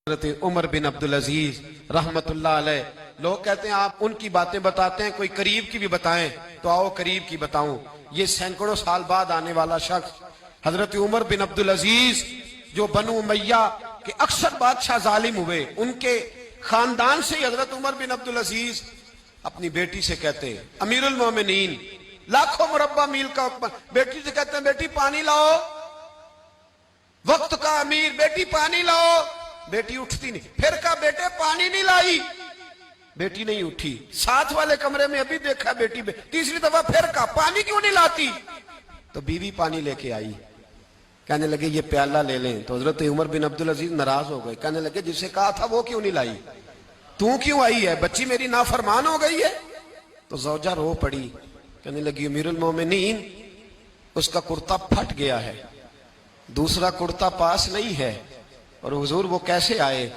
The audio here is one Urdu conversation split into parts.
حضرت عمر بن عبدالعزیز رحمتullah علیہ، لوگ کہتے ہیں آپ ان کی باتیں بتاتے ہیں، کوئی قریب کی بھی بتائیں تو آؤ قریب کی بتاؤں۔ یہ سینکڑوں سال بعد آنے والا شخص حضرت عمر بن عبدالعزیز، جو بنو امیہ کے اکثر بادشاہ ظالم ہوئے، ان کے خاندان سے حضرت عمر بن عبدالعزیز اپنی بیٹی سے کہتے ہیں، امیر المومنین، لاکھوں مربع میل کا بیٹی سے کہتے ہیں بیٹی پانی لاؤ، وقت کا امیر، بیٹی پانی لاؤ، بیٹی اٹھتی نہیں، پھر کہا بیٹے پانی نہیں لائی، بیٹی نہیں اٹھی، ساتھ والے کمرے میں ابھی دیکھا بیٹی تیسری دفعہ پھر کہا پانی کیوں نہیں لاتی، تو بیوی پانی لے کے آئی، کہنے لگے یہ پیالہ لے لیں، تو حضرت عمر بن عبدالعزیز ناراض ہو گئے، کہنے لگے جسے کہا تھا وہ کیوں نہیں لائی، تو کیوں آئی ہے، بچی میری نافرمان ہو گئی ہے، تو زوجہ رو پڑی، کہنے لگی امیر المومنین اس کا کرتا پھٹ گیا ہے، دوسرا کرتا پاس نہیں ہے، اور حضور وہ کیسے آئے،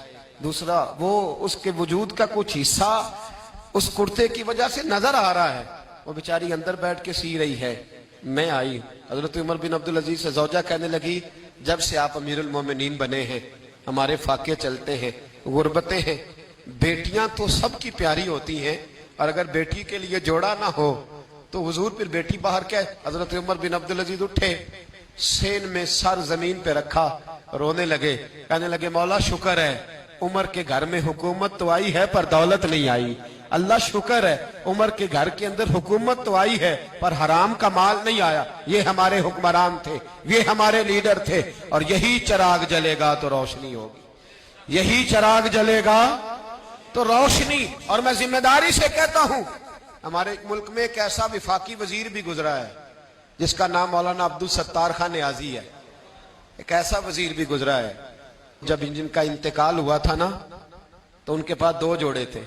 دوسرا وہ اس کے وجود کا کچھ حصہ اس کرتے کی وجہ سے نظر آ رہا ہے، وہ بیچاری اندر بیٹھ کے سی رہی ہے، میں آئی۔ حضرت عمر بن عبدالعزیز سے زوجہ کہنے لگی جب سے آپ امیر المومنین بنے ہیں ہمارے فاقے چلتے ہیں، غربتیں ہیں، بیٹیاں تو سب کی پیاری ہوتی ہیں، اور اگر بیٹی کے لیے جوڑا نہ ہو تو حضور پھر بیٹی باہر کیا ہے۔ حضرت عمر بن عبدالعزیز اٹھے، سین میں سر زمین پہ رکھا، رونے لگے، کہنے لگے مولا شکر ہے عمر کے گھر میں حکومت تو آئی ہے پر دولت نہیں آئی، اللہ شکر ہے عمر کے گھر کے اندر حکومت تو آئی ہے پر حرام کا مال نہیں آیا، یہ ہمارے حکمران تھے، یہ ہمارے لیڈر تھے، اور یہی چراغ جلے گا تو روشنی ہوگی، یہی چراغ جلے گا تو روشنی۔ اور میں ذمہ داری سے کہتا ہوں ہمارے ملک میں ایک ایسا وفاقی وزیر بھی گزرا ہے جس کا نام مولانا عبدالستار خان نیازی ہے، ایک ایسا وزیر بھی گزرا ہے، جب ان کا انتقال ہوا تھا نا تو ان کے پاس دو جوڑے تھے،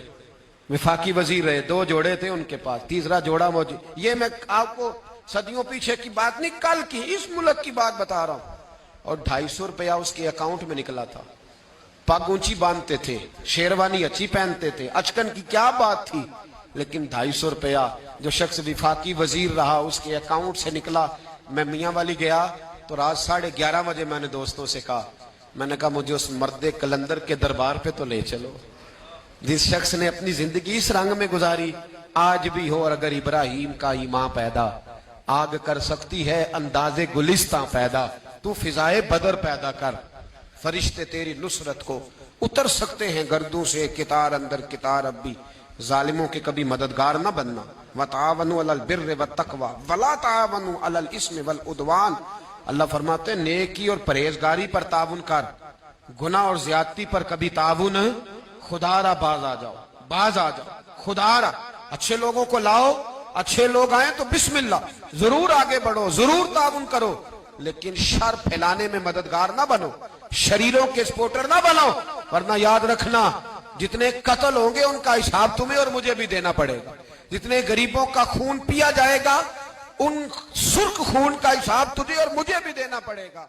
وفاقی وزیر رہے، دو جوڑے تھے ان کے پاس، تیسرا جوڑا موجود، یہ میں آپ کو صدیوں پیچھے کی بات نہیں کل کی اس ملک کی بات بتا رہا ہوں، اور 250 روپیہ اس کے اکاؤنٹ میں نکلا تھا، پگ اونچی باندھتے تھے، شیروانی اچھی پہنتے تھے، اچکن کی کیا بات تھی، لیکن 250 روپیہ جو شخص وفاقی وزیر رہا اس کے اکاؤنٹ سے نکلا۔ میں میاں والی گیا تو رات 11:30 بجے میں نے دوستوں سے کہا، میں نے کہا مجھے اس مرد کلندر کے دربار پہ تو لے چلو جس شخص نے اپنی زندگی اس رنگ میں گزاری، آج بھی ہو اور اگر ابراہیم کا ایمان پیدا، آگ کر سکتی ہے انداز گلستاں پیدا، تو فضائے بدر پیدا کر، فرشتے تیری نصرت کو اتر سکتے ہیں گردوں سے کتار اندر کتار، اب بھی ظالموں کے کبھی مددگار نہ بننا، وَتَعَاوَنُوا عَلَى الْبِرِّ وَالتَّقْوَى وَلَا تَعَاوَنُوا عَلَى الْإِثْمِ وَالْعُدْوَانِ۔ اللہ فرماتے ہیں نیکی اور پرہیزگاری پر تعاون کر، گناہ اور زیادتی پر کبھی تعاون، خدا را باز آ جاؤ، باز آ جاؤ، خدا را اچھے لوگوں کو لاؤ، اچھے لوگ آئیں تو بسم اللہ ضرور آگے بڑھو، ضرور تعاون کرو، لیکن شر پھیلانے میں مددگار نہ بنو، شریروں کے سپورٹر نہ بنو، ورنہ یاد رکھنا جتنے قتل ہوں گے ان کا حساب تمہیں اور مجھے بھی دینا پڑے گا، جتنے غریبوں کا خون پیا جائے گا ان سرخ خون کا حساب تجھے اور مجھے بھی دینا پڑے گا۔